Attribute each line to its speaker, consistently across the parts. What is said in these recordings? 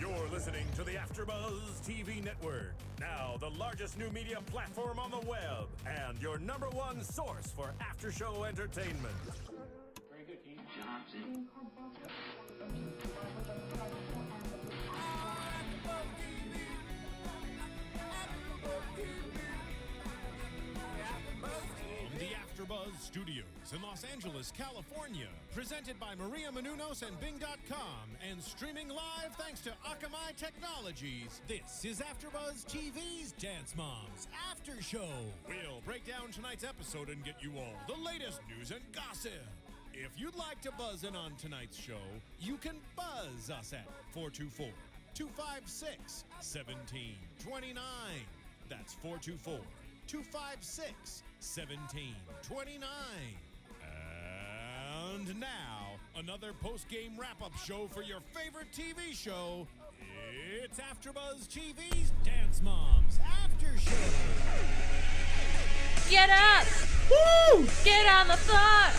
Speaker 1: You're listening to the AFTERBUZZ TV network. Now the largest new media platform on the web and your #1 source for after-show entertainment.
Speaker 2: Very good, Keith. Johnson.
Speaker 1: The AFTERBUZZ Studios in Los Angeles, California. Presented by Maria Menounos and Bing.com and streaming live thanks to Akamai Technologies. This is AFTERBUZZ TV's Dance Moms After Show. We'll break down tonight's episode and get you all the latest news and gossip. If you'd like to buzz in on tonight's show, you can buzz us at 424-256-1729. That's 424-256-1729. And now, another post-game wrap-up show for your favorite TV show. It's AFTERBUZZ TV's Dance Moms After Show.
Speaker 3: Get up! Woo! Get on the floor!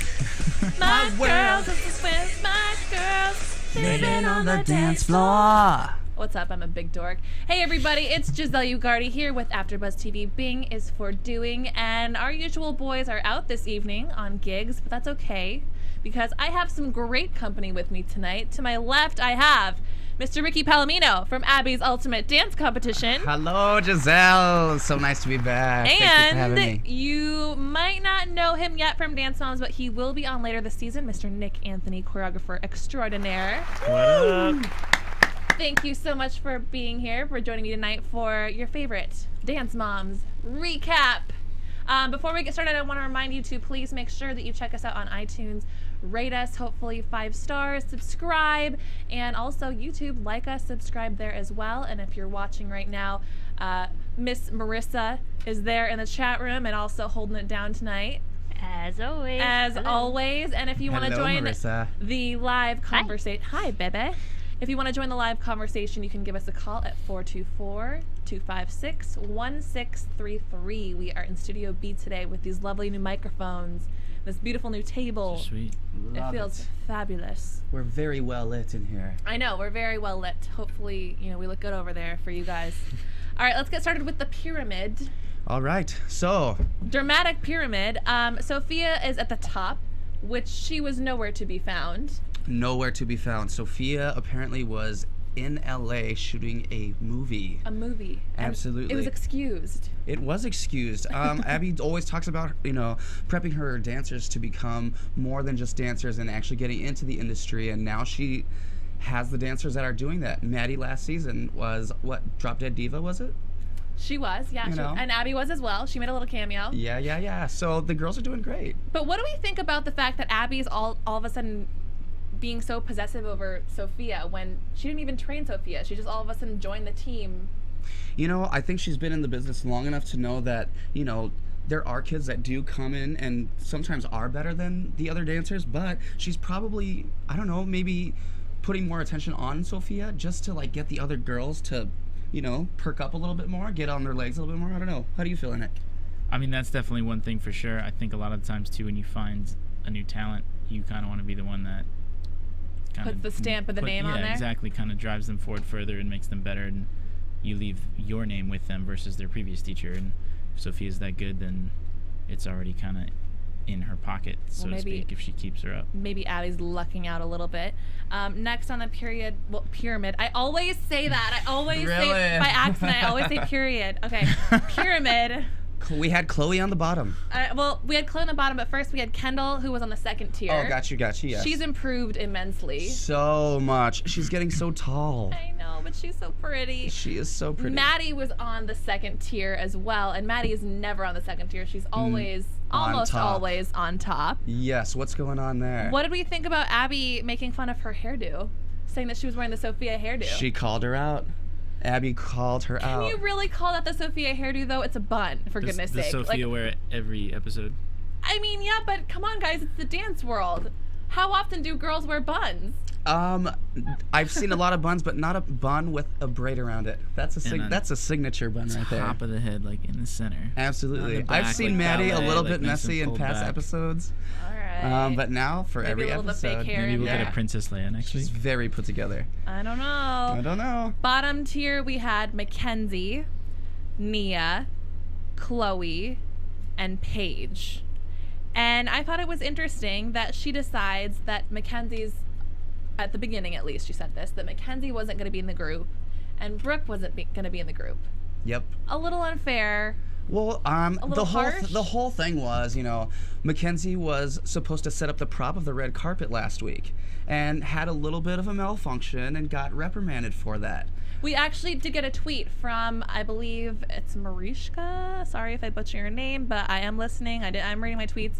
Speaker 3: My girls, this is with my girls.
Speaker 4: Living on the dance floor.
Speaker 3: What's up? I'm a big dork. Hey everybody, it's Giselle Ugarte here with AFTERBUZZ TV. Bing is for doing, and our usual boys are out this evening on gigs, but that's okay because I have some great company with me tonight. To my left, I have Mr. Ricky Palomino from Abby's Ultimate Dance Competition.
Speaker 4: Hello, Giselle. So nice to be back. Thank you for having me.
Speaker 3: And you might not know him yet from Dance Moms, but he will be on later this season, Mr. Nick Anthony, choreographer extraordinaire.
Speaker 4: What up?
Speaker 3: Thank you so much for being here, for joining me tonight for your favorite Dance Moms recap. Before we get started, I want to remind you to please make sure that you check us out on iTunes, rate us, hopefully 5 stars, subscribe, and also YouTube, like us, subscribe there as well. And if you're watching right now, Miss Marissa is there in the chat room and also holding it down tonight.
Speaker 5: As always.
Speaker 3: And if you want to join
Speaker 4: Marissa.
Speaker 3: the live conversation, hi, baby. If you want to join the live conversation, you can give us a call at 424-256-1633. We are in Studio B today with these lovely new microphones, this beautiful new table.
Speaker 6: So sweet.
Speaker 3: It feels fabulous.
Speaker 4: We're very well lit in here.
Speaker 3: I know, we're very well lit. Hopefully, we look good over there for you guys. All right, let's get started with the pyramid.
Speaker 4: All right, so.
Speaker 3: Dramatic pyramid. Sophia is at the top, which she was nowhere to be found.
Speaker 4: Nowhere to be found. Sophia apparently was in LA shooting a movie.
Speaker 3: A movie.
Speaker 4: Absolutely.
Speaker 3: And it was excused.
Speaker 4: It was excused. Abby always talks about, prepping her dancers to become more than just dancers and actually getting into the industry. And now she has the dancers that are doing that. Maddie last season was, Drop Dead Diva, was it?
Speaker 3: She was, yeah. And Abby was as well. She made a little cameo.
Speaker 4: Yeah. So the girls are doing great.
Speaker 3: But what do we think about the fact that Abby's all of a sudden being so possessive over Sophia when she didn't even train Sophia? She just all of a sudden joined the team.
Speaker 4: I think she's been in the business long enough to know that, there are kids that do come in and sometimes are better than the other dancers, but she's probably, maybe putting more attention on Sophia just to get the other girls to, perk up a little bit more, get on their legs a little bit more. I don't know. How do you feel, Nick?
Speaker 6: I mean, that's definitely one thing for sure. I think a lot of times too, when you find a new talent, you kind of want to be the one that
Speaker 3: puts the stamp of the name on there.
Speaker 6: Yeah, exactly. Kind of drives them forward further and makes them better, and you leave your name with them versus their previous teacher. And if Sophia's that good, then it's already kind of in her pocket, so to speak, if she keeps her up.
Speaker 3: Maybe Abby's lucking out a little bit. Next on the pyramid. I always say that. I always say by accident. I always say period. Okay, pyramid.
Speaker 4: We had Chloe on the bottom.
Speaker 3: We had Chloe on the bottom, but first we had Kendall, who was on the second tier.
Speaker 4: Oh, got you, yes.
Speaker 3: She's improved immensely.
Speaker 4: So much. She's getting so tall.
Speaker 3: I know, but she's so pretty.
Speaker 4: She is so pretty.
Speaker 3: Maddie was on the second tier as well, and Maddie is never on the second tier. She's always, almost always on top.
Speaker 4: Yes, what's going on there?
Speaker 3: What did we think about Abby making fun of her hairdo? Saying that she was wearing the Sophia hairdo.
Speaker 4: She called her out. Abby called her out.
Speaker 3: Can you really call that the Sophia hairdo, though? It's a bun, for goodness sake.
Speaker 6: Does Sophia wear it every episode?
Speaker 3: I mean, yeah, but come on, guys. It's the dance world. How often do girls wear buns?
Speaker 4: I've seen a lot of buns, but not a bun with a braid around it. That's a signature bun right there.
Speaker 6: Top of the head, like in the center.
Speaker 4: Absolutely.
Speaker 6: Back,
Speaker 4: I've seen
Speaker 6: like
Speaker 4: Maddie
Speaker 6: ballet,
Speaker 4: a little
Speaker 6: like
Speaker 4: bit
Speaker 6: nice and
Speaker 4: messy in
Speaker 6: pulled
Speaker 4: past
Speaker 6: back.
Speaker 4: episodes.
Speaker 3: All right.
Speaker 4: But now for
Speaker 3: Maybe
Speaker 4: every
Speaker 3: a little bit fake
Speaker 4: episode,
Speaker 3: hair
Speaker 6: Maybe
Speaker 3: in
Speaker 6: we'll
Speaker 3: there.
Speaker 6: get a Princess Leia next
Speaker 4: she's
Speaker 6: week.
Speaker 4: very put together.
Speaker 3: I don't know.
Speaker 4: I don't know.
Speaker 3: Bottom tier, we had Mackenzie, Nia, Chloe, and Paige. And I thought it was interesting that she decides that Mackenzie's, at the beginning at least, she said this, that Mackenzie wasn't going to be in the group and Brooke wasn't going to be in the group.
Speaker 4: Yep.
Speaker 3: A little unfair.
Speaker 4: Well,
Speaker 3: little harsh?
Speaker 4: the whole thing was, Mackenzie was supposed to set up the prop of the red carpet last week and had a little bit of a malfunction and got reprimanded for that.
Speaker 3: We actually did get a tweet from, I believe it's Marishka. Sorry if I butcher your name, but I am listening. I'm reading my tweets.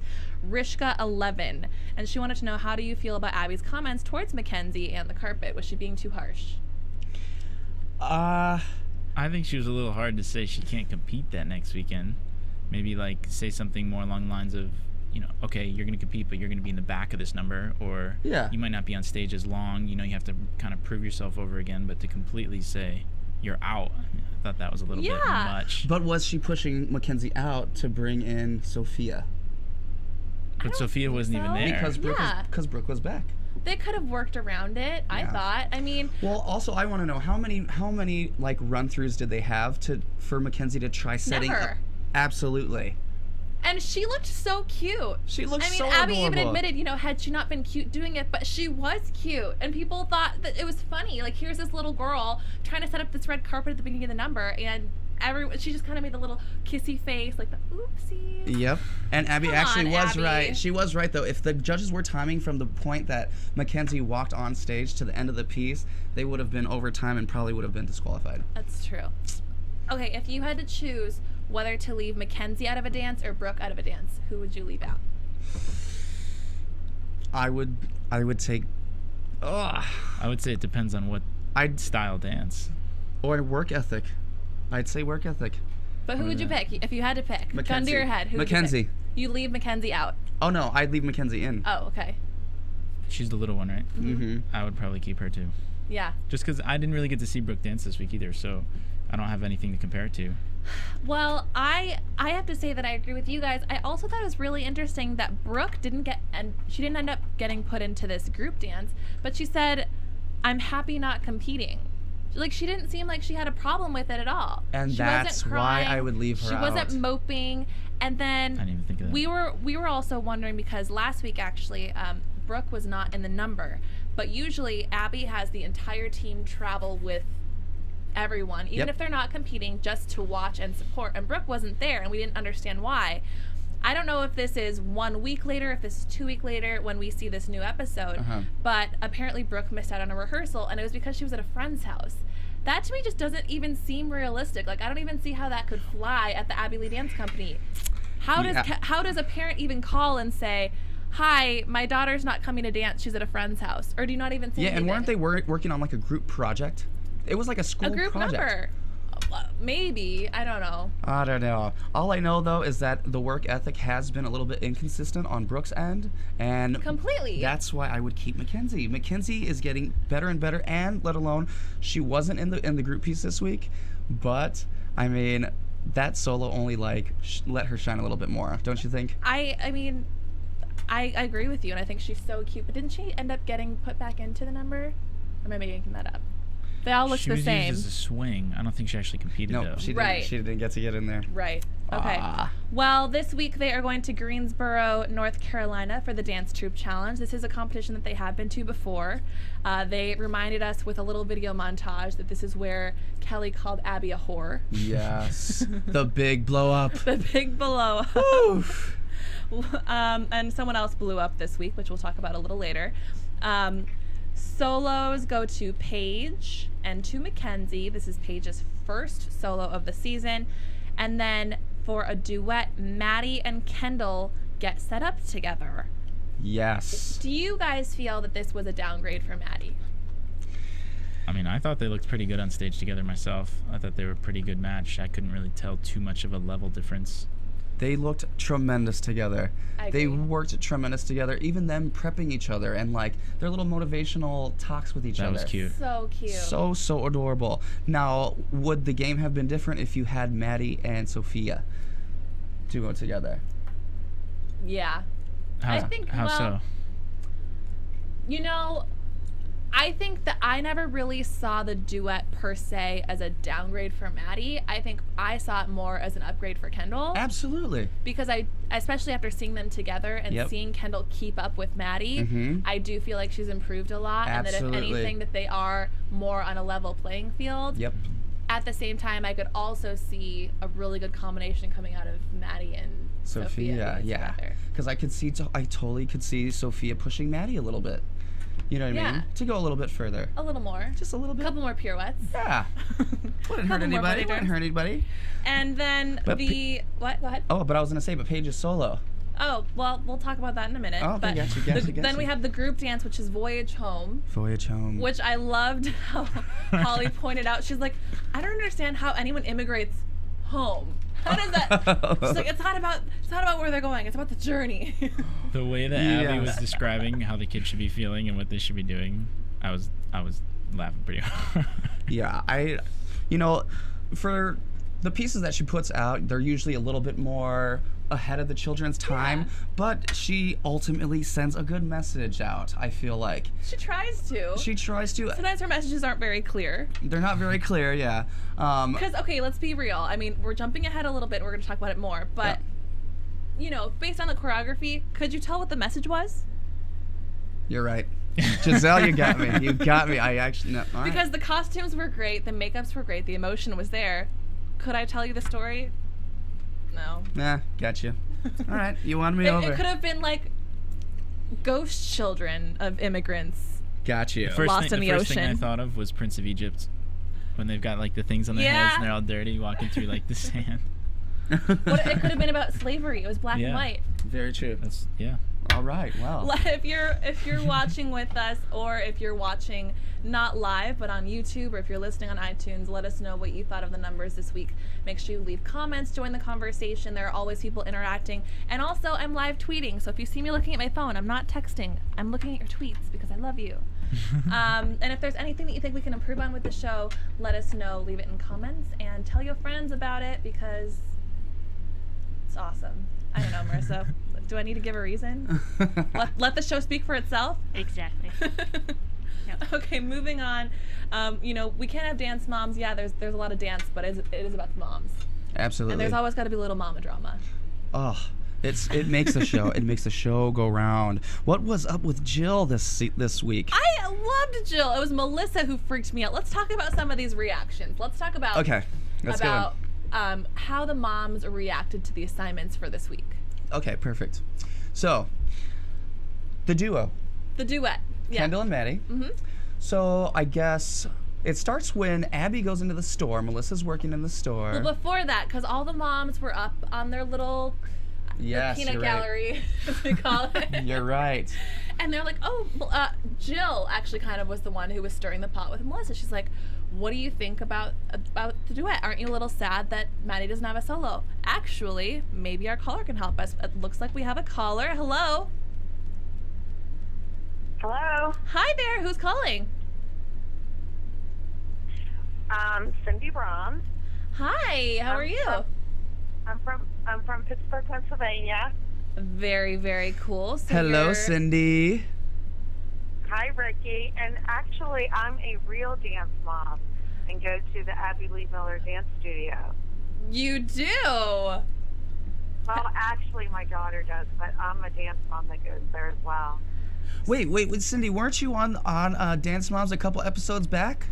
Speaker 3: Rishka11. And she wanted to know, how do you feel about Abby's comments towards Mackenzie and the carpet? Was she being too harsh?
Speaker 6: I think she was a little hard to say she can't compete that next weekend. Maybe like say something more along the lines of, okay, you're going to compete, but you're going to be in the back of this number, or you might not be on stage as long. You have to kind of prove yourself over again, but to completely say you're out, I thought that was a little bit much.
Speaker 4: But was she pushing Mackenzie out to bring in Sophia?
Speaker 6: But Sophia wasn't even there.
Speaker 4: Because Brooke was back.
Speaker 3: They could have worked around it, I thought. I mean,
Speaker 4: well, also I want to know how many like run-throughs did they have for Mackenzie to try setting
Speaker 3: never.
Speaker 4: up? Absolutely.
Speaker 3: And she looked so cute.
Speaker 4: She looked so
Speaker 3: Abby
Speaker 4: adorable.
Speaker 3: even admitted, had she not been cute doing it, but she was cute. And people thought that it was funny. Like, here's this little girl trying to set up this red carpet at the beginning of the number, and she just kind of made the little kissy face, like the oopsie.
Speaker 4: Yep. And Abby
Speaker 3: Come
Speaker 4: actually
Speaker 3: on,
Speaker 4: was
Speaker 3: Abby.
Speaker 4: right. She was right, though. If the judges were timing from the point that Mackenzie walked on stage to the end of the piece, they would have been over time and probably would have been disqualified.
Speaker 3: That's true. Okay, if you had to choose whether to leave Mackenzie out of a dance or Brooke out of a dance, who would you leave out?
Speaker 4: I would take...
Speaker 6: I would say it depends on what style dance.
Speaker 4: Or work ethic. I'd say work ethic.
Speaker 3: But who would you pick if you had to pick?
Speaker 4: Mackenzie.
Speaker 3: Gun to your head. Who would
Speaker 4: Mackenzie.
Speaker 3: you pick? You leave Mackenzie out.
Speaker 4: Oh, no. I'd leave Mackenzie in.
Speaker 3: Oh, okay.
Speaker 6: She's the little one, right?
Speaker 4: Mm-hmm.
Speaker 6: I would probably keep her too.
Speaker 3: Yeah.
Speaker 6: Just because I didn't really get to see Brooke dance this week either, so I don't have anything to compare it to.
Speaker 3: Well, I have to say that I agree with you guys. I also thought it was really interesting that Brooke didn't end up getting put into this group dance, but she said, "I'm happy not competing." Like, she didn't seem like she had a problem with it at all.
Speaker 4: And that's why I would leave her out.
Speaker 3: She wasn't moping. And then
Speaker 6: I didn't even think of that.
Speaker 3: we were also wondering, because last week actually, Brooke was not in the number, but usually Abby has the entire team travel with everyone, even if they're not competing, just to watch and support. And Brooke wasn't there, and we didn't understand why. I don't know if this is 1 week later, if this is 2 weeks later when we see this new episode, but apparently Brooke missed out on a rehearsal, and it was because she was at a friend's house. That to me just doesn't even seem realistic. Like, I don't even see how that could fly at the Abby Lee Dance Company. How does a parent even call and say, "Hi, my daughter's not coming to dance, she's at a friend's house"? Or do you not even say anything?
Speaker 4: And weren't they working on like a group project? It was like a school
Speaker 3: group
Speaker 4: project.
Speaker 3: number. Maybe. I don't know.
Speaker 4: I don't know. All I know, though, is that the work ethic has been a little bit inconsistent on Brooke's end. And
Speaker 3: completely.
Speaker 4: That's why I would keep Mackenzie. Mackenzie is getting better and better, and let alone she wasn't in the group piece this week. But, I mean, that solo only, let her shine a little bit more. Don't you think?
Speaker 3: I mean, I agree with you, and I think she's so cute. But didn't she end up getting put back into the number? Or am I making that up? They all look the same.
Speaker 6: She was used as a swing. I don't think she actually competed, though.
Speaker 4: No, she didn't get to get in there.
Speaker 3: Right. Okay. Well, this week they are going to Greensboro, North Carolina for the Dance Troupe Challenge. This is a competition that they have been to before. They reminded us with a little video montage that this is where Kelly called Abby a whore.
Speaker 4: Yes. The big blow up.
Speaker 3: The big blow up. And someone else blew up this week, which we'll talk about a little later. Solos go to Paige and to Mackenzie. This is Paige's first solo of the season. And then for a duet, Maddie and Kendall get set up together.
Speaker 4: Yes.
Speaker 3: Do you guys feel that this was a downgrade for Maddie?
Speaker 6: I mean, I thought they looked pretty good on stage together myself. I thought they were a pretty good match. I couldn't really tell too much of a level difference.
Speaker 4: They looked tremendous together. They worked tremendous together. Even them prepping each other and like their little motivational talks with each other.
Speaker 6: That was cute.
Speaker 3: So cute.
Speaker 4: So adorable. Now, would the game have been different if you had Maddie and Sophia duo together?
Speaker 3: Yeah.
Speaker 6: How so?
Speaker 3: You know, I think that I never really saw the duet per se as a downgrade for Maddie. I think I saw it more as an upgrade for Kendall.
Speaker 4: Absolutely.
Speaker 3: Because especially after seeing them together and seeing Kendall keep up with Maddie, I do feel like she's improved a lot.
Speaker 4: Absolutely.
Speaker 3: And that if anything, that they are more on a level playing field.
Speaker 4: Yep.
Speaker 3: At the same time, I could also see a really good combination coming out of Maddie and Sophia.
Speaker 4: Yeah. Because I totally could see Sophia pushing Maddie a little bit. You know what I mean? To go a little bit further.
Speaker 3: A little more.
Speaker 4: Just a little bit.
Speaker 3: A couple more pirouettes.
Speaker 4: Yeah. Wouldn't hurt anybody.
Speaker 3: And then what? Go ahead.
Speaker 4: Oh, but I was going to say, but Paige is solo.
Speaker 3: Oh, well, we'll talk about that in a minute.
Speaker 4: Oh, okay,
Speaker 3: but
Speaker 4: gotcha.
Speaker 3: Then we have the group dance, which is Voyage Home.
Speaker 4: Which
Speaker 3: I loved how Holly pointed out. She's like, I don't understand how anyone immigrates home. How does that? She's like, it's not about where they're going. It's about the journey.
Speaker 6: The way that Abby was describing how the kids should be feeling and what they should be doing, I was laughing pretty hard.
Speaker 4: Yeah, for the pieces that she puts out, they're usually a little bit more ahead of the children's time, but she ultimately sends a good message out, I feel like.
Speaker 3: She tries to.
Speaker 4: Sometimes
Speaker 3: her messages aren't very clear.
Speaker 4: They're not very clear, yeah.
Speaker 3: Because, okay, let's be real. I mean, we're jumping ahead a little bit. We're going to talk about it more. But, based on the choreography, could you tell what the message was?
Speaker 4: You're right. Giselle, you got me. I actually... No, all
Speaker 3: because the costumes were great. The makeups were great. The emotion was there. Could I tell you the story? No.
Speaker 4: Nah, got you. All right, you won me over.
Speaker 3: It could have been like ghost children of immigrants.
Speaker 4: Got you.
Speaker 3: Lost in the ocean.
Speaker 6: The first thing I thought of was Prince of Egypt, when they've got like the things on their heads and they're all dirty, walking through like the sand.
Speaker 3: It could have been about slavery. It was black and white.
Speaker 4: Very true.
Speaker 6: Yeah.
Speaker 4: All right. Wow.
Speaker 3: If you're watching with us, or if you're watching not live but on YouTube, or if you're listening on iTunes, let us know what you thought of the numbers this week. Make sure you leave comments, join the conversation. There are always people interacting, and also I'm live tweeting. So if you see me looking at my phone, I'm not texting. I'm looking at your tweets because I love you. And if there's anything that you think we can improve on with the show, let us know. Leave it in comments and tell your friends about it because it's awesome. I don't know, Marissa. Do I need to give a reason? Let the show speak for itself?
Speaker 5: Exactly. Yep.
Speaker 3: Okay, moving on. We can't have dance moms. Yeah, there's a lot of dance, but it is about the moms.
Speaker 4: Absolutely.
Speaker 3: And there's always got to be a little mama drama.
Speaker 4: Oh, it makes the show. It makes the show go round. What was up with Jill this week?
Speaker 3: I loved Jill. It was Melissa who freaked me out. Let's talk about some of these reactions. Let's talk about how the moms reacted to the assignments for this week.
Speaker 4: Okay, perfect. So, the duo.
Speaker 3: The duet. Yeah.
Speaker 4: Kendall and Maddie.
Speaker 3: Mm-hmm.
Speaker 4: So, I guess it starts when Abby goes into the store. Melissa's working in the store.
Speaker 3: Well, before that, because all the moms were up on their little peanut gallery, as we call it.
Speaker 4: You're right.
Speaker 3: And they're like, Jill actually kind of was the one who was stirring the pot with Melissa. She's like, what do you think about the duet? Aren't you a little sad that Maddie doesn't have a solo? Actually, maybe our caller can help us. It looks like we have a caller. Hello.
Speaker 7: Hello.
Speaker 3: Hi there. Who's calling?
Speaker 7: Cindy Rohm.
Speaker 3: Hi. How are you?
Speaker 7: I'm from Pittsburgh, Pennsylvania.
Speaker 3: Very, very cool. So
Speaker 4: hello, Cindy.
Speaker 7: Hi, Ricky. And actually, I'm a real dance mom and go to the Abby Lee Miller Dance Studio.
Speaker 3: You do?
Speaker 7: Well, actually, my daughter does, but I'm a dance mom that goes there as well.
Speaker 4: Wait, Cindy, weren't you on Dance Moms a couple episodes back?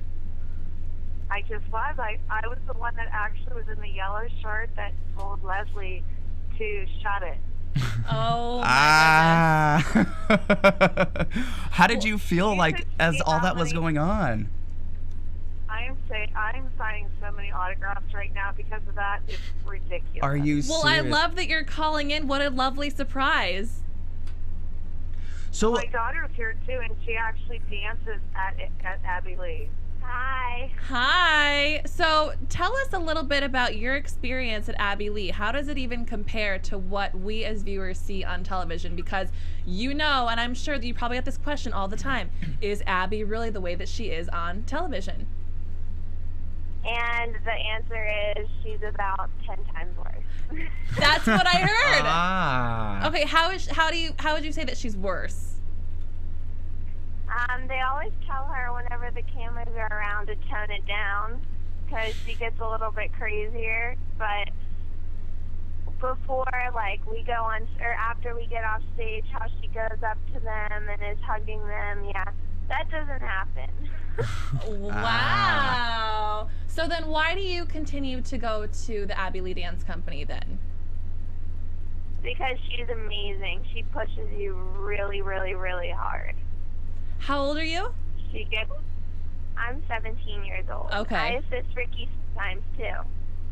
Speaker 7: I just was. I was the one that actually was in the yellow shirt that told Leslie to shut it.
Speaker 3: Oh my
Speaker 4: goodness. How did you feel like as all that was going on?
Speaker 7: I'm signing so many autographs right now because of that. It's ridiculous.
Speaker 4: Are you serious?
Speaker 3: Well, I love that you're calling in. What a lovely surprise.
Speaker 4: So
Speaker 7: My daughter's here too, and she actually dances at Abby Lee. Hi.
Speaker 3: Hi. So tell us a little bit about your experience at Abby Lee. How does it even compare to what we as viewers see on television? Because you know, and I'm sure that you probably get this question all the time, is Abby really the way that she is on television?
Speaker 7: And the answer is she's about 10 times worse.
Speaker 3: That's what I heard.
Speaker 4: Ah.
Speaker 3: Okay, how would you say that she's worse?
Speaker 7: They always tell her whenever the cameras are around to tone it down because she gets a little bit crazier. But before, like, we go on, or after we get off stage, how she goes up to them and is hugging them, yeah, that doesn't happen.
Speaker 3: Wow. So then why do you continue to go to the Abby Lee Dance Company then?
Speaker 7: Because she's amazing. She pushes you really, really, really hard.
Speaker 3: How old are you?
Speaker 7: I'm 17 years old.
Speaker 3: Okay.
Speaker 7: I assist Ricky sometimes too.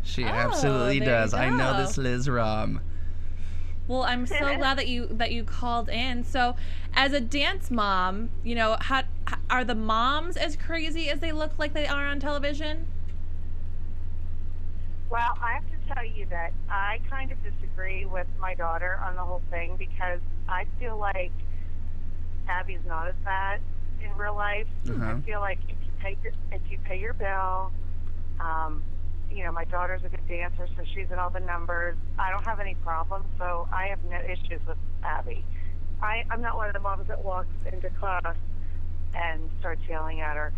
Speaker 4: She
Speaker 3: Oh,
Speaker 4: absolutely
Speaker 3: there you
Speaker 4: does. I know
Speaker 3: go.
Speaker 4: this Lizz Rohm.
Speaker 3: Well, I'm so glad that you called in. So, as a dance mom, you know, how are the moms as crazy as they look like they are on television?
Speaker 7: Well, I have to tell you that I kind of disagree with my daughter on the whole thing because I feel like Abby's not as bad in real life. I feel like if you pay your bill, you know, my daughter's a good dancer, so she's in all the numbers. I don't have any problems, so I have no issues with Abby. I'm not one of the moms that walks into class and starts yelling at her.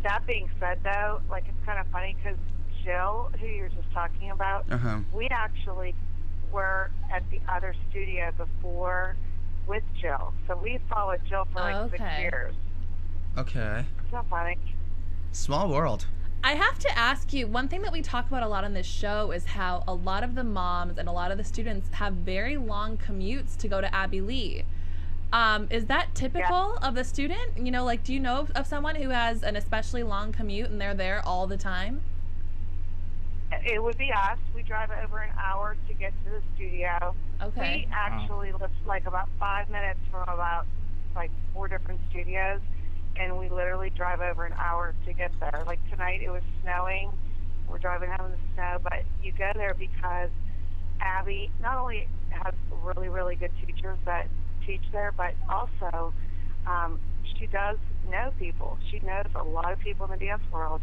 Speaker 7: That being said, though, like, it's kind of funny because Jill, who you're just talking about, we actually were at the other studio before with Jill. So we followed Jill for like 6 years.
Speaker 4: Okay.
Speaker 7: It's not funny.
Speaker 4: Small world.
Speaker 3: I have to ask you, one thing that we talk about a lot on this show is how a lot of the moms and a lot of the students have very long commutes to go to Abby Lee. Is that typical of the student? You know, like, do you know of someone who has an especially long commute and they're there all the time?
Speaker 7: It would be us. We drive over an hour to get to the studio.
Speaker 3: Okay.
Speaker 7: We actually live like about 5 minutes from about like 4 different studios, and we literally drive over an hour to get there. Like tonight, it was snowing. We're driving home in the snow, but you go there because Abby not only has really, really good teachers that teach there, but also she does know people. She knows a lot of people in the dance world.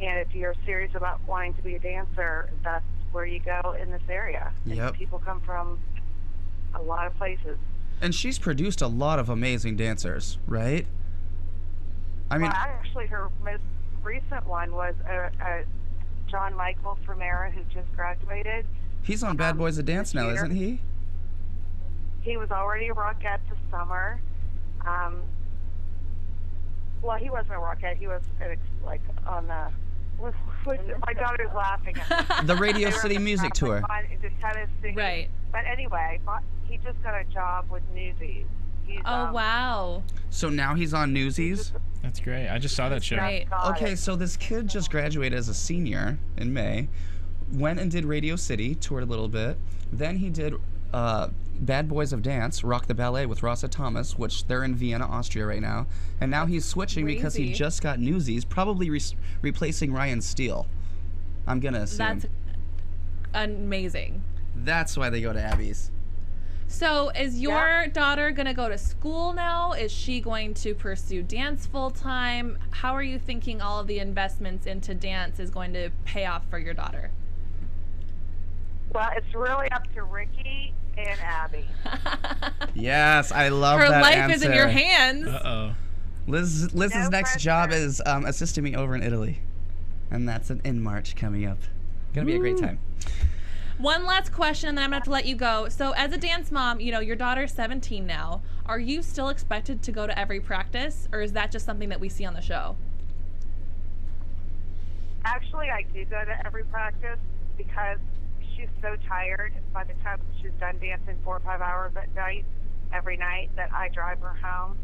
Speaker 7: And if you're serious about wanting to be a dancer, that's where you go in this area.
Speaker 4: Yep.
Speaker 7: And people come from a lot of places.
Speaker 4: And she's produced a lot of amazing dancers, right? I mean,
Speaker 7: well, actually, her most recent one was John Michael Fremera, who just graduated.
Speaker 4: he's on Bad Boys of Dance now, isn't he?
Speaker 7: He was already a Rockette this summer. Well, he wasn't a Rockette. He was like on the. My daughter's laughing at me.
Speaker 4: The Radio City Music Tour.
Speaker 3: Right.
Speaker 7: But anyway, he just got a job with Newsies. He's,
Speaker 3: Wow.
Speaker 4: So now he's on Newsies?
Speaker 6: That's great. I just saw that show.
Speaker 3: Right.
Speaker 4: Okay, so this kid just graduated as a senior in May, went and did Radio City, toured a little bit. Then he did Bad Boys of Dance, Rock the Ballet with Rasa Thomas, which they're in Vienna, Austria right now. And now he's switching because he
Speaker 3: Crazy.
Speaker 4: just got Newsies, probably replacing Ryan Steele. I'm going to assume.
Speaker 3: That's amazing.
Speaker 4: That's why they go to Abby's.
Speaker 3: So is your daughter going to go to school now? Is she going to pursue dance full time? How are you thinking all of the investments into dance is going to pay off for your daughter?
Speaker 7: Well, it's really up to Ricky and Abby.
Speaker 4: Yes, I love
Speaker 3: Her
Speaker 4: that
Speaker 3: life
Speaker 4: answer.
Speaker 3: is in your hands.
Speaker 6: Uh-oh.
Speaker 4: Liz's
Speaker 7: No
Speaker 4: next
Speaker 7: pressure.
Speaker 4: job is assisting me over in Italy. And that's in March coming up. Gonna be a great time.
Speaker 3: One last question, and then I'm going to have to let you go. So as a dance mom, you know, your daughter's 17 now. Are you still expected to go to every practice, or is that just something that we see on the show?
Speaker 7: Actually, I do go to every practice because she's so tired by the time she's done dancing 4 or 5 hours at night, every night, that I drive her home.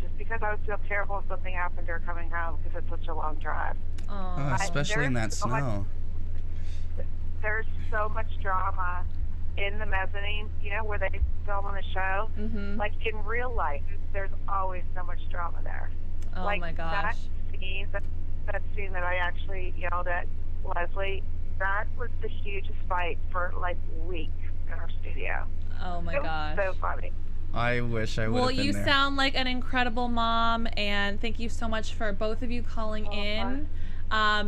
Speaker 7: Just because I would feel terrible if something happened to her coming home because it's such a long drive.
Speaker 4: Oh, especially in that
Speaker 7: there's so much-
Speaker 4: snow.
Speaker 7: There's so much drama in the mezzanine, you know, where they filming a show,
Speaker 3: Mm-hmm.
Speaker 7: like in real life, there's always so much drama there.
Speaker 3: Oh
Speaker 7: like
Speaker 3: my gosh.
Speaker 7: That scene that I actually yelled at Leslie, that was the hugest fight for like weeks in our studio.
Speaker 3: Oh my
Speaker 7: It was
Speaker 3: gosh.
Speaker 7: so funny.
Speaker 4: I wish I would
Speaker 3: Well,
Speaker 4: have been
Speaker 3: you
Speaker 4: there.
Speaker 3: sound like an incredible mom, and thank you so much for both of you calling in.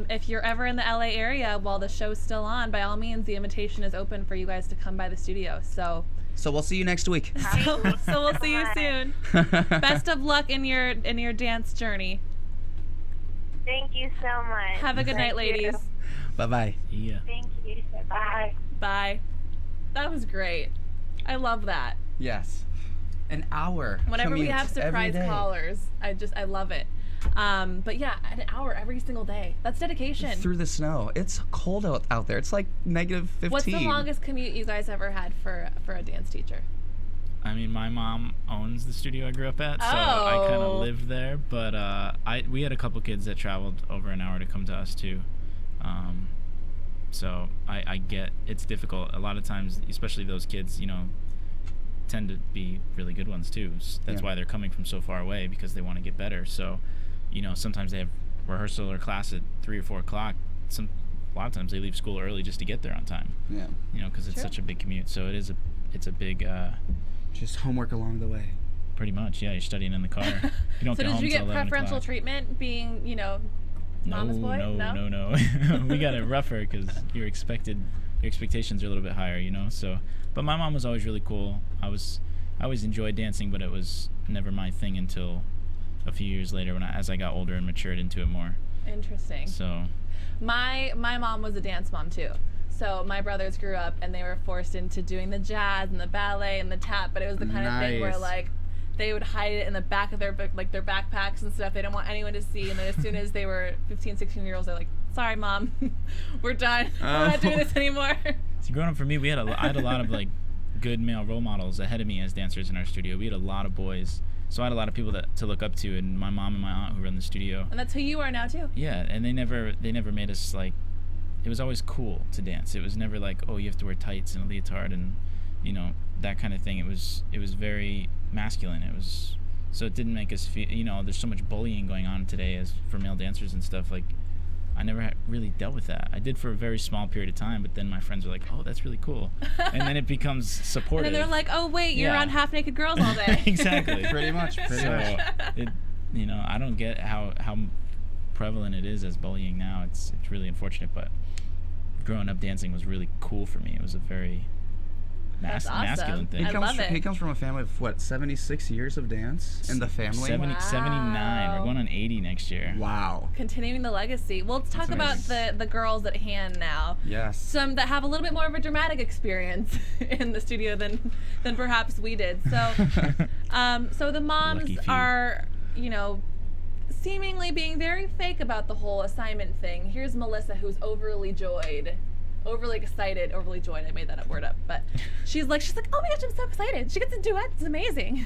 Speaker 3: If you're ever in the LA area while the show's still on, by all means, the invitation is open for you guys to come by the studio. So
Speaker 4: we'll see you next week.
Speaker 3: so we'll see you soon. Best of luck in your dance journey.
Speaker 7: Thank you so much.
Speaker 3: Have a good night, ladies.
Speaker 4: Bye-bye.
Speaker 6: Yeah.
Speaker 7: Thank you. Bye.
Speaker 3: Bye. That was great. I love that.
Speaker 4: Yes. An hour.
Speaker 3: Whenever we
Speaker 4: commute
Speaker 3: have surprise
Speaker 4: every day.
Speaker 3: callers, I love it. But yeah, an hour every single day. That's dedication.
Speaker 4: Through the snow. It's cold out there. It's like negative 15.
Speaker 3: What's the longest commute you guys ever had for a dance teacher?
Speaker 6: I mean, my mom owns the studio I grew up at, so I kind
Speaker 3: Oh.
Speaker 6: of lived there. But we had a couple kids that traveled over an hour to come to us too. So I get it's difficult. A lot of times, especially those kids, tend to be really good ones too. That's
Speaker 4: Yeah.
Speaker 6: why they're coming from so far away, because they want to get better. So, sometimes they have rehearsal or class at 3 or 4 o'clock. A lot of times they leave school early just to get there on time.
Speaker 4: Yeah.
Speaker 6: Because it's
Speaker 3: Sure.
Speaker 6: such a big commute. So it's a big.
Speaker 4: Just homework along the way.
Speaker 6: Pretty much, yeah. You're studying in the car. You don't
Speaker 3: So
Speaker 6: get
Speaker 3: did
Speaker 6: home
Speaker 3: you
Speaker 6: till
Speaker 3: get
Speaker 6: 11
Speaker 3: preferential
Speaker 6: o'clock.
Speaker 3: treatment being, mama's boy?
Speaker 6: No. We got it rougher because your expectations are a little bit higher, So, but my mom was always really cool. I always enjoyed dancing, but it was never my thing until a few years later as I got older and matured into it more.
Speaker 3: Interesting.
Speaker 6: So,
Speaker 3: My mom was a dance mom too. So my brothers grew up and they were forced into doing the jazz and the ballet and the tap, but it was the kind of thing where
Speaker 4: Nice.
Speaker 3: like they would hide it in the back of their their backpacks and stuff. They didn't want anyone to see, and then as soon as they were 15, 16-year-olds, they're like, "Sorry, mom, we're done. We're not doing this anymore."
Speaker 6: so growing up for me, I had a lot of like good male role models ahead of me as dancers in our studio. We had a lot of boys, so I had a lot of people to look up to, and my mom and my aunt who run the studio.
Speaker 3: And that's who you are now too.
Speaker 6: Yeah, and they never made us like. It was always cool to dance. It was never like, oh, you have to wear tights and a leotard and, that kind of thing. It was very masculine. So it didn't make us feel, there's so much bullying going on today as for male dancers and stuff. Like, I never really dealt with that. I did for a very small period of time, but then my friends were like, oh, that's really cool. And then it becomes supportive.
Speaker 3: And then they're like, "Oh wait, you're
Speaker 6: Yeah.
Speaker 3: around half-naked girls all day."
Speaker 6: Exactly.
Speaker 4: Pretty much.
Speaker 6: So I don't get how prevalent it is as bullying now. It's really unfortunate, but growing up dancing was really cool for me. It was a very
Speaker 3: That's awesome.
Speaker 6: masculine thing.
Speaker 3: I love it.
Speaker 4: He comes from a family of, 76 years of dance in the family?
Speaker 6: 79. We're going on 80 next year.
Speaker 4: Wow.
Speaker 3: Continuing the legacy. Well, let's talk
Speaker 4: That's
Speaker 3: about
Speaker 4: amazing.
Speaker 3: the girls at hand now.
Speaker 4: Yes.
Speaker 3: Some that have a little bit more of a dramatic experience in the studio than perhaps we did. So, so the moms
Speaker 6: Lucky few.
Speaker 3: are, seemingly being very fake about the whole assignment thing. Here's Melissa, who's overly excited, overly joyed. I made that word up, but she's like, oh my gosh, I'm so excited. She gets a duet. It's amazing.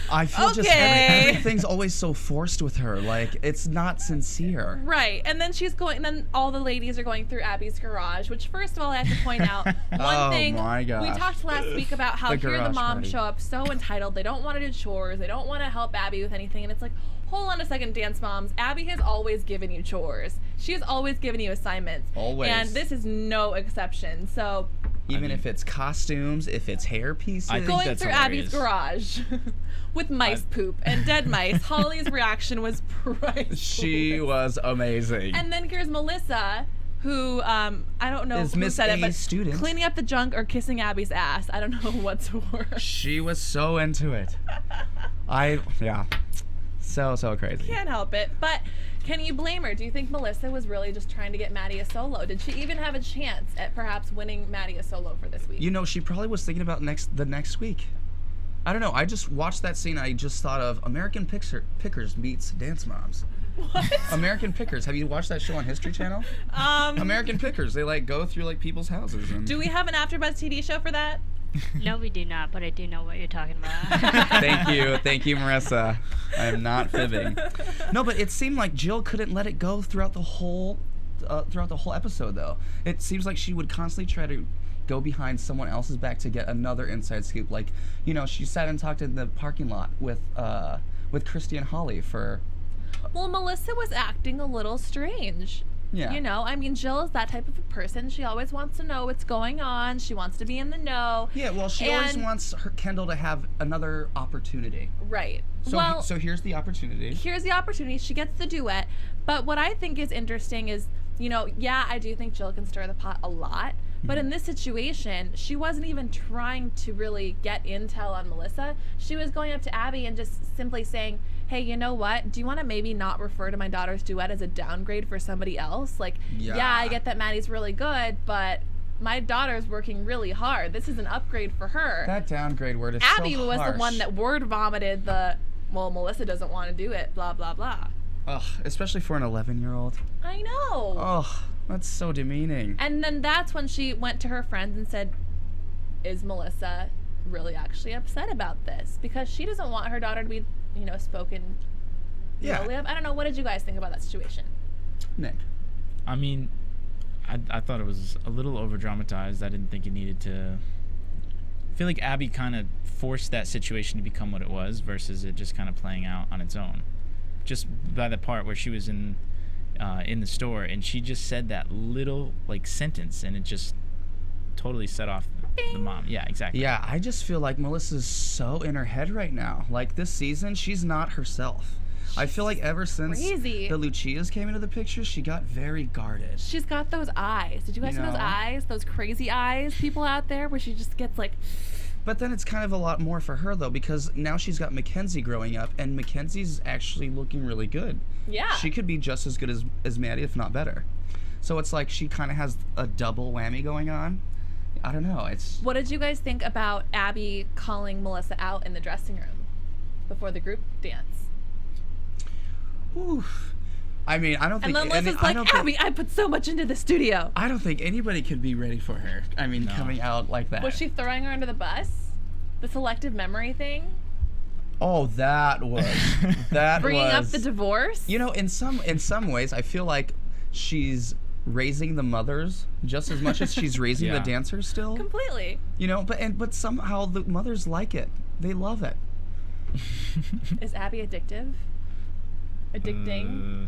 Speaker 4: I feel just
Speaker 3: Okay.
Speaker 4: everything's always so forced with her. Like, it's not sincere.
Speaker 3: Right, and then then all the ladies are going through Abby's garage, which first of all, I have to point out, one
Speaker 4: Oh
Speaker 3: thing,
Speaker 4: my
Speaker 3: we
Speaker 4: gosh.
Speaker 3: talked last week about how
Speaker 4: The
Speaker 3: here the
Speaker 4: garage
Speaker 3: moms
Speaker 4: party.
Speaker 3: show up so entitled, they don't want to do chores, they don't want to help Abby with anything, and it's like, hold on a second, dance moms, Abby has always given you chores. She has always given you assignments.
Speaker 4: Always.
Speaker 3: And this is no exception, so
Speaker 4: Even if it's costumes, if it's hair pieces.
Speaker 6: I think
Speaker 3: going
Speaker 6: that's
Speaker 3: through
Speaker 6: hilarious.
Speaker 3: Abby's garage with mice poop and dead mice, Holly's reaction was priceless.
Speaker 4: She was amazing.
Speaker 3: And then here's Melissa, who I don't know
Speaker 4: Is
Speaker 3: who
Speaker 4: Miss
Speaker 3: said it,
Speaker 4: A's
Speaker 3: but
Speaker 4: student.
Speaker 3: cleaning up the junk or kissing Abby's ass. I don't know what's worse.
Speaker 4: She was so into it. So crazy.
Speaker 3: Can't help it. But can you blame her? Do you think Melissa was really just trying to get Maddie a solo? Did she even have a chance at perhaps winning Maddie a solo for this week?
Speaker 4: She probably was thinking about the next week. I don't know. I just watched that scene. I just thought of American Pickers meets Dance Moms.
Speaker 3: What?
Speaker 4: American Pickers. Have you watched that show on History Channel? American Pickers. They go through people's houses. And
Speaker 3: Do we have an AfterBuzz TV show for that?
Speaker 5: No, we do not, but I do know what you're talking about.
Speaker 4: Thank you, Marissa. I am not fibbing. No, but it seemed like Jill couldn't let it go throughout the whole episode, though. It seems like she would constantly try to go behind someone else's back to get another inside scoop. Like, you know, she sat and talked in the parking lot with Christy and Holly for...
Speaker 3: Well, Melissa was acting a little strange.
Speaker 4: Yeah.
Speaker 3: You know, I mean, Jill is that type of a person. She always wants to know what's going on. She wants to be in the know.
Speaker 4: Yeah, well, she always wants Kendall to have another opportunity.
Speaker 3: Right.
Speaker 4: So here's the opportunity.
Speaker 3: Here's the opportunity. She gets the duet. But what I think is interesting is, you know, yeah, I do think Jill can stir the pot a lot. But in this situation, she wasn't even trying to really get intel on Melissa. She was going up to Abby and just simply saying, hey, you know what? Do you want to maybe not refer to my daughter's duet as a downgrade for somebody else? Like, yeah, I get that Maddie's really good, but my daughter's working really hard. This is an upgrade for her.
Speaker 4: That downgrade word is
Speaker 3: Abby
Speaker 4: so
Speaker 3: was
Speaker 4: harsh.
Speaker 3: the one that word vomited the, well, Melissa doesn't want to do it, blah, blah, blah.
Speaker 4: Ugh, especially for an 11-year-old.
Speaker 3: I know.
Speaker 4: Ugh, that's so demeaning.
Speaker 3: And then that's when she went to her friends and said, is Melissa really upset about this? Because she doesn't want her daughter to be, you know, spoken lowly of. I don't know. What did you guys think about that situation?
Speaker 4: Nick?
Speaker 6: I mean, I thought it was a little over-dramatized. I didn't think it needed to... I feel like Abby kind of forced that situation to become what it was versus it just kind of playing out on its own. Just by the part where she was in the store and she just said that little like sentence and it just totally set off the mom. Yeah, exactly.
Speaker 4: Yeah, I just feel like Melissa's so in her head right now. Like this season, she's not herself. I feel like ever since the Lucias came into the picture, she got very guarded.
Speaker 3: She's got those eyes. Did you guys see those eyes? Those crazy eyes, people out there, where she just gets like...
Speaker 4: But then it's kind of a lot more for her, though, because now she's got Mackenzie growing up, and Mackenzie's actually looking really good.
Speaker 3: Yeah.
Speaker 4: She could be just as good as Maddie, if not better. So it's like she kind of has a double whammy going on. I don't know.
Speaker 3: What did you guys think about Abby calling Melissa out in the dressing room before the group dance?
Speaker 4: Oof. I mean, I don't think...
Speaker 3: And then Melissa's like, Abby, I put so much into the studio.
Speaker 4: I don't think anybody could be ready for her. I mean, coming out like that.
Speaker 3: Was she throwing her under the bus? The selective memory thing?
Speaker 4: Oh, that was...
Speaker 3: Bringing up the divorce?
Speaker 4: You know, in some ways, I feel like she's raising the mothers just as much as she's raising the dancers still.
Speaker 3: Completely.
Speaker 4: You know, but somehow the mothers like it. They love it.
Speaker 3: Is Abby addictive? Addicting?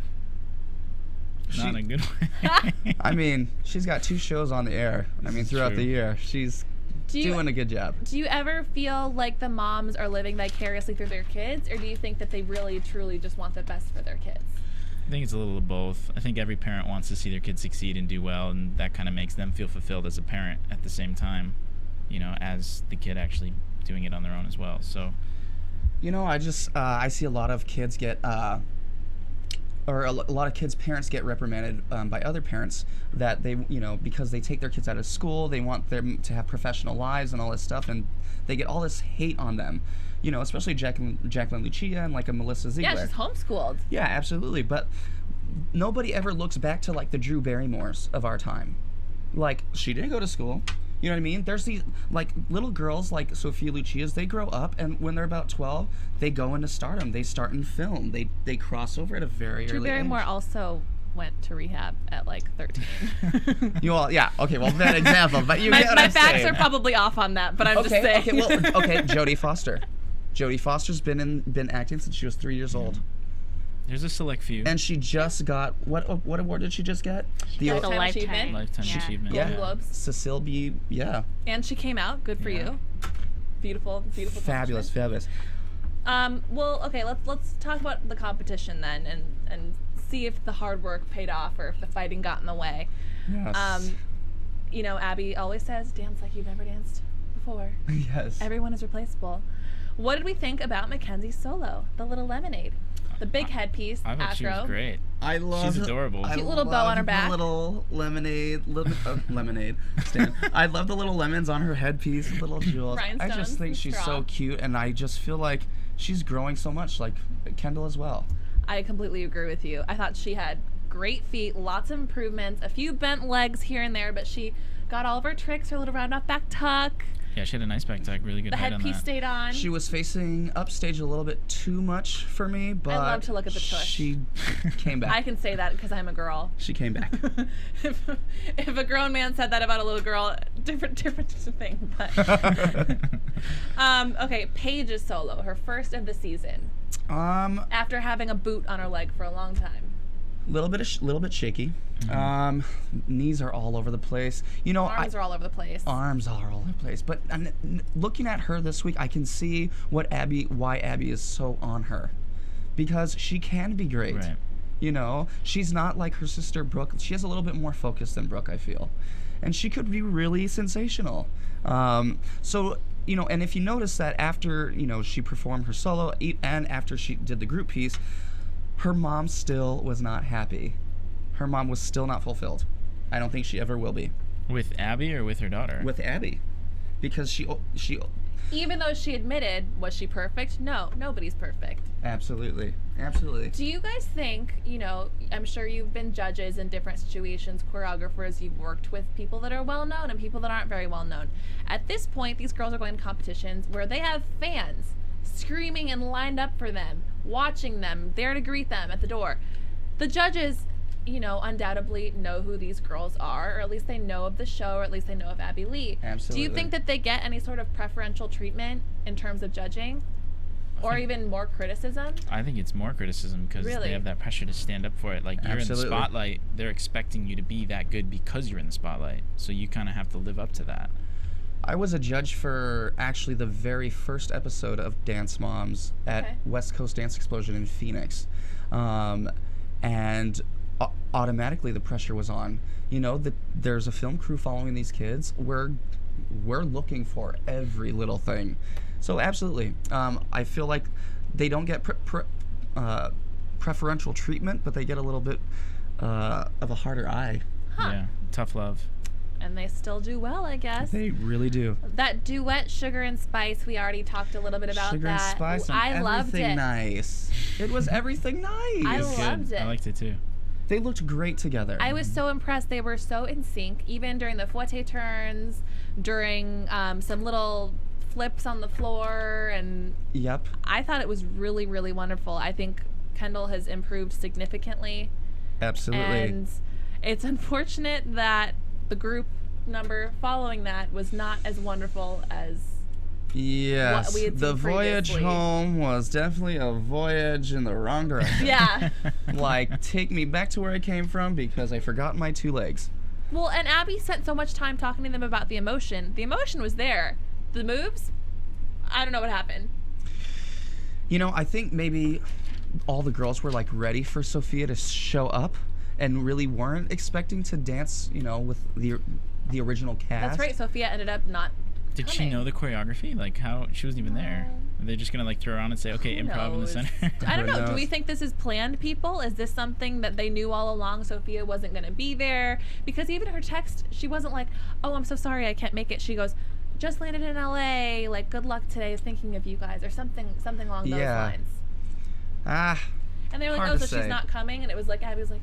Speaker 6: Not in a good way.
Speaker 4: I mean, she's got 2 shows on the air. I mean, throughout the year. She's doing a good job.
Speaker 3: Do you ever feel like the moms are living vicariously through their kids, or do you think that they really, truly just want the best for their kids?
Speaker 6: I think it's a little of both. I think every parent wants to see their kids succeed and do well, and that kind of makes them feel fulfilled as a parent at the same time, you know, as the kid actually doing it on their own as well. So,
Speaker 4: you know, I just I see a lot of kids get or a lot of kids' parents get reprimanded by other parents that they, you know, because they take their kids out of school, they want them to have professional lives and all this stuff, and they get all this hate on them, you know, especially Jacqueline Lucia and like a Melissa Ziegler.
Speaker 3: Yeah, she's homeschooled.
Speaker 4: Yeah, absolutely, but nobody ever looks back to like the Drew Barrymores of our time. Like, she didn't go to school. You know what I mean? There's these, like, little girls like Sophia Lucia's, they grow up, and when they're about 12, they go into stardom. They start in film. They cross over at a very early age.
Speaker 3: Drew Barrymore also went to rehab at, like, 13.
Speaker 4: Yeah, okay, well, bad example, but you get what
Speaker 3: my
Speaker 4: I'm
Speaker 3: facts
Speaker 4: saying.
Speaker 3: are probably off on that, but I'm just saying.
Speaker 4: Okay, Jodie Foster. Jodie Foster's been acting since she was 3 years old.
Speaker 6: There's a select few.
Speaker 4: And she just got, what award did she just get?
Speaker 5: Lifetime
Speaker 6: Achievement.
Speaker 3: Golden Globes.
Speaker 4: Cecile B. Yeah.
Speaker 3: And she came out. Good for you. Beautiful.
Speaker 4: Fabulous.
Speaker 3: Well, okay, let's talk about the competition then, and see if the hard work paid off or if the fighting got in the way.
Speaker 4: Yes.
Speaker 3: You know, Abby always says, dance like you've never danced before.
Speaker 4: Yes.
Speaker 3: Everyone is replaceable. What did we think about Mackenzie's solo, the little lemonade? The big headpiece,
Speaker 6: I thought she was great. She's adorable.
Speaker 3: Cute little bow on her back.
Speaker 4: The little lemonade stand. I love the little lemons on her headpiece, little jewels. I just think she's so cute, and I just feel like she's growing so much, like Kendall as well.
Speaker 3: I completely agree with you. I thought she had great feet, lots of improvements, a few bent legs here and there, but she got all of her tricks, her little round off back tuck.
Speaker 6: Yeah, she had a nice backtack, really good
Speaker 3: The
Speaker 6: height on
Speaker 3: headpiece
Speaker 6: that.
Speaker 3: stayed on.
Speaker 4: She was facing upstage a little bit too much for me, but
Speaker 3: I love to look at the tush.
Speaker 4: She came back.
Speaker 3: I can say that because I'm a girl.
Speaker 4: She came back.
Speaker 3: if a grown man said that about a little girl, different thing. But okay, Paige's solo, her first of the season. After having a boot on her leg for a long time.
Speaker 4: Little bit shaky. Knees are all over the place. You know,
Speaker 3: Arms are all over the place.
Speaker 4: Arms are all over the place. But looking at her this week, I can see why Abby is so on her, because she can be great.
Speaker 6: Right.
Speaker 4: You know, she's not like her sister Brooke. She has a little bit more focus than Brooke, I feel, and she could be really sensational. So. You know, and if you notice that after, you know, she performed her solo and after she did the group piece, her mom still was not happy. Her mom was still not fulfilled. I don't think she ever will be.
Speaker 6: With Abby or with her daughter?
Speaker 4: With Abby. Because she
Speaker 3: even though she admitted, was she perfect? No, nobody's perfect.
Speaker 4: Absolutely.
Speaker 3: Do you guys think, you know, I'm sure you've been judges in different situations, choreographers, you've worked with people that are well known and people that aren't very well known. At this point, these girls are going to competitions where they have fans screaming and lined up for them, watching them, there to greet them at the door. The judges, you know, undoubtedly know who these girls are, or at least they know of the show, or at least they know of Abby Lee.
Speaker 4: Absolutely.
Speaker 3: Do you think that they get any sort of preferential treatment in terms of judging? Or even more criticism?
Speaker 6: I think it's more criticism because
Speaker 3: Really?
Speaker 6: they have that pressure to stand up for it. Like, you're in the spotlight, they're expecting you to be that good because you're in the spotlight. So you kind of have to live up to that.
Speaker 4: I was a judge for actually the very first episode of Dance Moms at West Coast Dance Explosion in Phoenix. And automatically the pressure was on. You know, there's a film crew following these kids. We're looking for every little thing. So absolutely. I feel like they don't get preferential treatment, but they get a little bit of a harder eye.
Speaker 3: Huh.
Speaker 6: Yeah, tough love.
Speaker 3: And they still do well, I guess.
Speaker 4: They really do.
Speaker 3: That duet, Sugar and Spice, we already talked a little bit about
Speaker 4: Sugar
Speaker 3: that.
Speaker 4: and Spice and
Speaker 3: I loved
Speaker 4: everything
Speaker 3: it.
Speaker 4: Nice. It was everything nice.
Speaker 3: I
Speaker 6: It was
Speaker 3: loved
Speaker 6: good.
Speaker 3: it.
Speaker 6: I liked it too.
Speaker 4: They looked great together.
Speaker 3: I was so impressed. They were so in sync, even during the fouette turns, during some little flips on the floor, and
Speaker 4: Yep.
Speaker 3: I thought it was really, really wonderful. I think Kendall has improved significantly.
Speaker 4: Absolutely.
Speaker 3: And it's unfortunate that the group number following that was not as wonderful as
Speaker 4: Yes.
Speaker 3: what we had seen
Speaker 4: The voyage
Speaker 3: previously.
Speaker 4: home was definitely a voyage in the wrong direction.
Speaker 3: Yeah.
Speaker 4: Like, take me back to where I came from because I forgot my 2 legs.
Speaker 3: Well, and Abby spent so much time talking to them about the emotion. The emotion was there. The moves, I don't know what happened.
Speaker 4: You know, I think maybe all the girls were like ready for Sophia to show up and really weren't expecting to dance, you know, with the original cast.
Speaker 3: That's right. Sophia ended up not
Speaker 6: Did she
Speaker 3: coming.
Speaker 6: know the choreography? Like, how? She wasn't even there. Are they just going to, like, throw her on and say, okay,
Speaker 3: Who
Speaker 6: improv in the
Speaker 3: knows?
Speaker 6: center?
Speaker 3: I don't
Speaker 4: Who
Speaker 3: know. Do we
Speaker 4: knows?
Speaker 3: think this is planned, people? Is this something that they knew all along Sophia wasn't going to be there? Because even her text, she wasn't like, oh, I'm so sorry, I can't make it. She goes, just landed in LA, like, good luck today, thinking of you guys, or something along those
Speaker 4: Yeah.
Speaker 3: lines. And they were like,
Speaker 4: Hard
Speaker 3: oh,
Speaker 4: to
Speaker 3: so she's
Speaker 4: say.
Speaker 3: not coming? And it was like, Abby was like,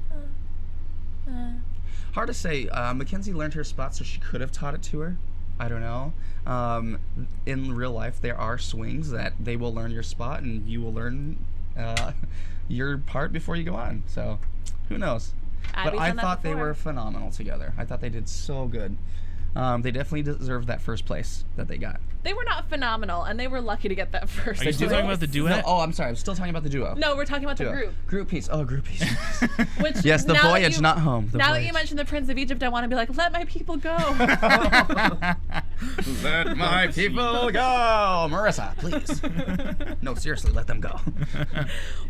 Speaker 4: Hard to say. Mackenzie learned her spot, so she could have taught it to her. I don't know. In real life, there are swings that they will learn your spot, and you will learn your part before you go on. So, who knows?
Speaker 3: Abby's
Speaker 4: But I
Speaker 3: done that
Speaker 4: thought they
Speaker 3: before.
Speaker 4: were phenomenal together. I thought they did so good. They definitely deserved that first place that they got.
Speaker 3: They were not phenomenal, and they were lucky to get that first
Speaker 6: Are you still
Speaker 3: place.
Speaker 6: talking about the duet?
Speaker 4: No, I'm sorry. I'm still talking about the duo.
Speaker 3: No, we're talking about the
Speaker 4: Duo.
Speaker 3: group.
Speaker 4: Group piece. Oh, group piece.
Speaker 3: Which
Speaker 4: Yes, the
Speaker 3: now that
Speaker 4: voyage,
Speaker 3: you-
Speaker 4: not home. The
Speaker 3: now that
Speaker 4: voyage.
Speaker 3: you mentioned the Prince of Egypt, I want to be like, let my people go.
Speaker 4: Let my people go. Marissa, please. No, seriously, let them go.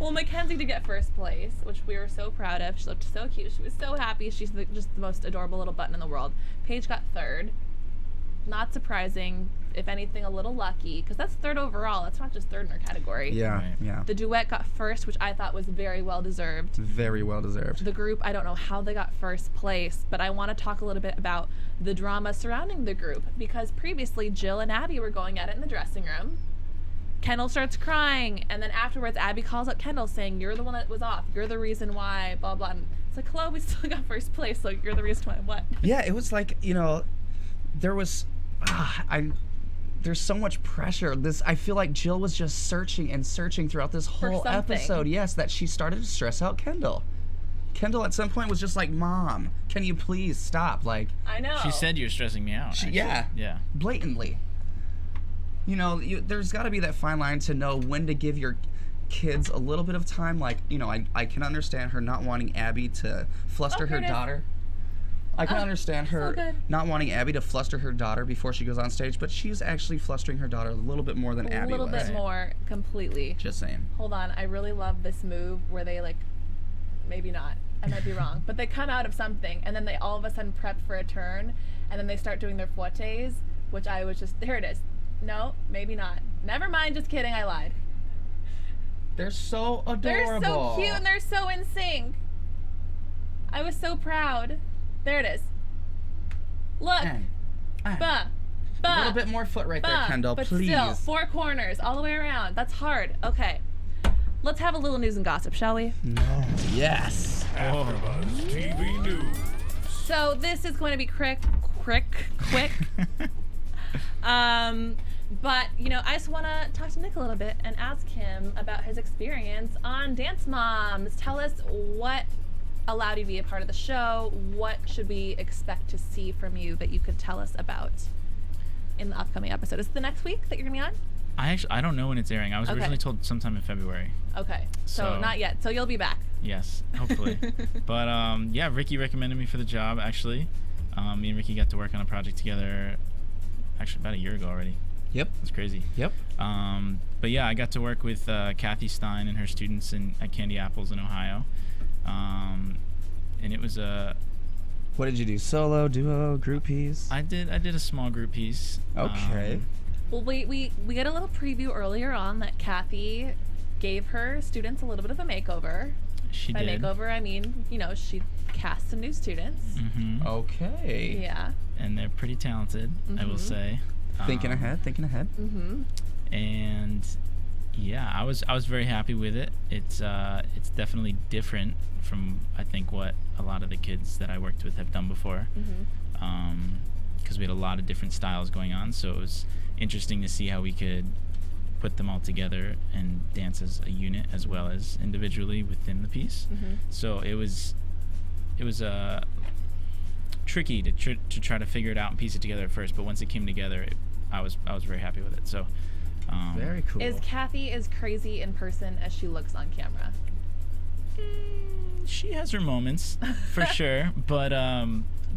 Speaker 3: Well, Mackenzie did get first place, which we were so proud of. She looked so cute. She was so happy. She's just the most adorable little button in the world. Paige got third. Not surprising. If anything, a little lucky, because that's third overall. That's not just third in her category.
Speaker 4: Yeah,
Speaker 6: Right.
Speaker 4: yeah.
Speaker 3: The duet got first, which I thought was very well deserved.
Speaker 4: Very well deserved.
Speaker 3: The group, I don't know how they got first place, but I want to talk a little bit about the drama surrounding the group, because previously Jill and Abby were going at it in the dressing room. Kendall starts crying, and then afterwards Abby calls up Kendall saying, you're the one that was off. You're the reason why, blah, blah. And it's like, hello, we still got first place, so you're the reason why what?
Speaker 4: Yeah, it was like, you know, there was, there's so much pressure. I feel like Jill was just searching and searching throughout this whole episode. Yes, that she started to stress out Kendall. Kendall at some point was just like, Mom, can you please stop? Like,
Speaker 3: I know.
Speaker 6: She said you're stressing me out.
Speaker 4: Yeah. Blatantly. You know, there's got to be that fine line to know when to give your kids a little bit of time. Like, you know, I can understand her not wanting Abby to fluster her daughter. I can understand her not wanting Abby to fluster her daughter before she goes on stage, but she's actually flustering her daughter a little bit more than Abby was.
Speaker 3: A little bit more, completely.
Speaker 4: Just saying.
Speaker 3: Hold on, I really love this move where they like, maybe not, I might be wrong, but they come out of something and then they all of a sudden prep for a turn and then they start doing their fouettes, which I was just, there it is. No, maybe not. Never mind, just kidding, I lied.
Speaker 4: They're so adorable.
Speaker 3: They're so cute and they're so in sync. I was so proud. There it is. Look. A
Speaker 4: little bit more foot right there, Kendall,
Speaker 3: but
Speaker 4: please.
Speaker 3: Still, 4 corners, all the way around. That's hard. Okay. Let's have a little news and gossip, shall we?
Speaker 4: No. Yes.
Speaker 1: AfterBuzz TV News.
Speaker 3: So this is going to be quick. But, you know, I just want to talk to Nick a little bit and ask him about his experience on Dance Moms. Tell us what allowed you to be a part of the show. What should we expect to see from you that you could tell us about in the upcoming episode? Is it the next week that you're going to be on?
Speaker 6: I don't know when it's airing. I was originally told sometime in February.
Speaker 3: Okay. So not yet. So you'll be back.
Speaker 6: Yes, hopefully. But yeah, Ricky recommended me for the job, actually. Me and Ricky got to work on a project together actually about a year ago already.
Speaker 4: Yep.
Speaker 6: It's crazy.
Speaker 4: Yep.
Speaker 6: But yeah, I got to work with Kathy Stein and her students at Candy Apples in Ohio. And it was a...
Speaker 4: What did you do? Solo, duo, group piece?
Speaker 6: I did a small group piece.
Speaker 4: Okay.
Speaker 3: Well, we got a little preview earlier on that Kathy gave her students a little bit of a makeover.
Speaker 6: She
Speaker 3: By
Speaker 6: did.
Speaker 3: makeover, I mean, you know, she cast some new students.
Speaker 6: Mm-hmm.
Speaker 4: Okay.
Speaker 3: Yeah.
Speaker 6: And they're pretty talented, I will say.
Speaker 4: Thinking ahead.
Speaker 3: Mm-hmm.
Speaker 6: And yeah, I was very happy with it. It's definitely different from I think what a lot of the kids that I worked with have done before. Because we had a lot of different styles going on, so it was interesting to see how we could put them all together and dance as a unit as well as individually within the piece. So it was tricky to try to figure it out and piece it together at first, but once it came together, I was very happy with it. So
Speaker 4: very cool.
Speaker 3: Is Kathy as crazy in person as she looks on camera?
Speaker 6: She has her moments for sure, but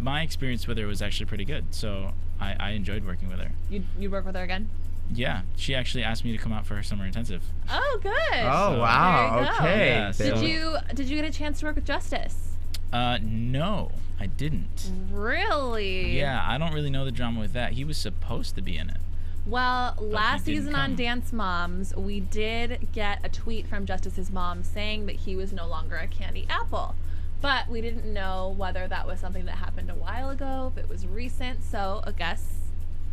Speaker 6: my experience with her was actually pretty good, so I enjoyed working with her.
Speaker 3: You'd work with her again?
Speaker 6: Yeah, she actually asked me to come out for her summer intensive.
Speaker 3: Oh, good.
Speaker 4: Oh,
Speaker 6: So-
Speaker 4: wow.
Speaker 3: There you go.
Speaker 4: Okay.
Speaker 6: Yeah, so-
Speaker 3: Did you get a chance to work with Justice?
Speaker 6: No, I didn't.
Speaker 3: Really?
Speaker 6: Yeah, I don't really know the drama with that. He was supposed to be in it.
Speaker 3: Well, last
Speaker 6: he didn't
Speaker 3: season on
Speaker 6: come.
Speaker 3: Dance Moms, we did get a tweet from Justice's mom saying that he was no longer a candy apple. But we didn't know whether that was something that happened a while ago, if it was recent, so I guess...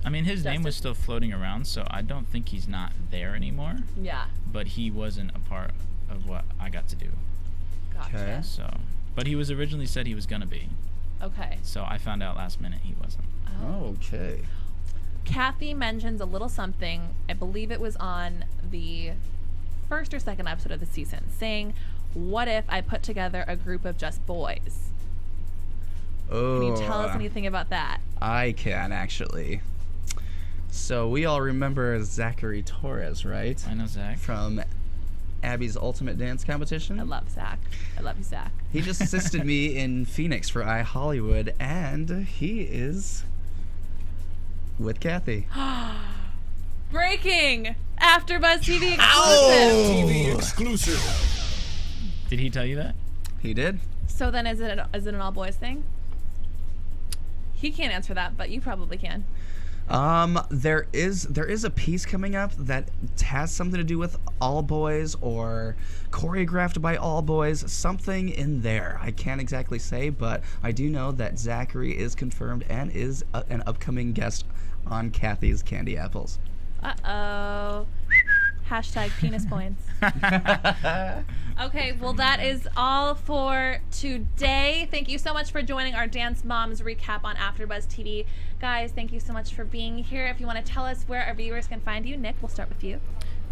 Speaker 6: I mean, his name was still floating around, so I don't think he's not there anymore.
Speaker 3: Yeah.
Speaker 6: But he wasn't a part of what I got to do.
Speaker 3: Gotcha.
Speaker 4: Okay.
Speaker 6: So, but he was originally said he was gonna be.
Speaker 3: Okay.
Speaker 6: So I found out last minute he wasn't.
Speaker 4: Okay.
Speaker 3: Kathy mentions a little something, I believe it was on the first or second episode of the season, saying, what if I put together a group of just boys?
Speaker 4: Oh.
Speaker 3: Can you tell us anything about that?
Speaker 4: I can, actually. So we all remember Zachary Torres, right?
Speaker 6: I know Zach.
Speaker 4: From Abby's Ultimate Dance Competition.
Speaker 3: I love Zach. I love you, Zach.
Speaker 4: He just assisted me in Phoenix for iHollywood, and he is with Kathy.
Speaker 3: Breaking! AfterBuzz TV exclusive!
Speaker 1: TV exclusive.
Speaker 6: Did he tell you that?
Speaker 4: He did.
Speaker 3: So then is it an all boys thing? He can't answer that, but you probably can.
Speaker 4: There is a piece coming up that has something to do with all boys or choreographed by all boys, something in there. I can't exactly say, but I do know that Zachary is confirmed and is an upcoming guest on Kathy's Candy Apples.
Speaker 3: Uh-oh. Hashtag penis points. Okay, well, that is all for today. Thank you so much for joining our Dance Moms recap on AfterBuzz TV. Guys, thank you so much for being here. If you want to tell us where our viewers can find you, Nick, we'll start with you.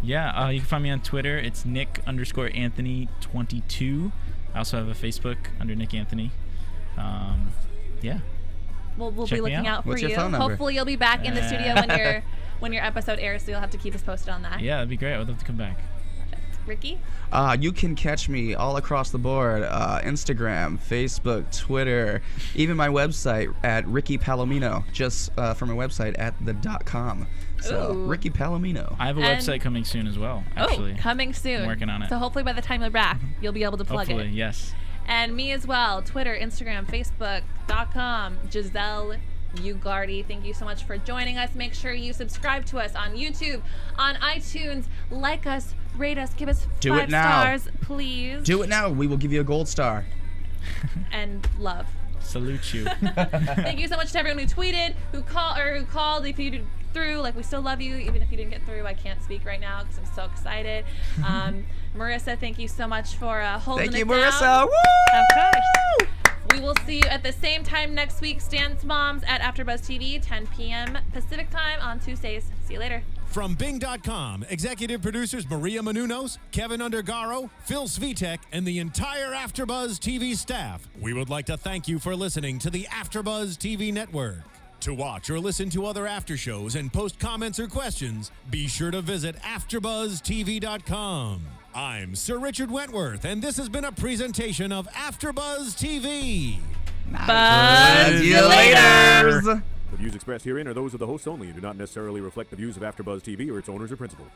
Speaker 6: Yeah, you can find me on Twitter. It's Nick_Anthony22. I also have a Facebook under Nick Anthony. Yeah.
Speaker 3: We'll be looking out for
Speaker 4: What's
Speaker 3: you.
Speaker 4: your phone number?
Speaker 3: Hopefully you'll be back in the studio when your episode airs, so you'll have to keep us posted on that.
Speaker 6: Yeah, that'd be great. I would love to come back.
Speaker 3: Ricky?
Speaker 4: You can catch me all across the board. Instagram, Facebook, Twitter, even my website at Ricky Palomino, just from my website at the.com. So,
Speaker 3: Ooh.
Speaker 4: Ricky Palomino.
Speaker 6: I have a website coming soon as well, actually.
Speaker 3: Oh, coming soon.
Speaker 6: I'm working on it.
Speaker 3: So hopefully by the time you're back, you'll be able to plug
Speaker 6: Hopefully,
Speaker 3: it.
Speaker 6: yes.
Speaker 3: And me as well. Twitter, Instagram, Facebook.com. Giselle Ugarte. Thank you so much for joining us. Make sure you subscribe to us on YouTube, on iTunes. Like us, rate us, give us 5 stars, please.
Speaker 4: Do it now. We will give you a gold star.
Speaker 3: And love.
Speaker 6: Salute you.
Speaker 3: Thank you so much to everyone who tweeted, who called. If you did through, like, we still love you, even if you didn't get through. I can't speak right now because I'm so excited. Marissa, thank you so much for holding
Speaker 4: Thank you,
Speaker 3: it down.
Speaker 4: Marissa. Woo!
Speaker 3: Of course. We will see you at the same time next week. Dance Moms at AfterBuzz TV, 10 p.m. Pacific time on Tuesdays. See you later.
Speaker 1: From Bing.com, executive producers Maria Menounos, Kevin Undergaro, Phil Svitek, and the entire AfterBuzz TV staff, we would like to thank you for listening to the AfterBuzz TV network. To watch or listen to other after shows and post comments or questions, be sure to visit AfterBuzzTV.com. I'm Sir Richard Wentworth, and this has been a presentation of AfterBuzz TV.
Speaker 3: Buzz you later.
Speaker 8: The views expressed herein are those of the hosts only and do not necessarily reflect the views of AfterBuzz TV or its owners or principals.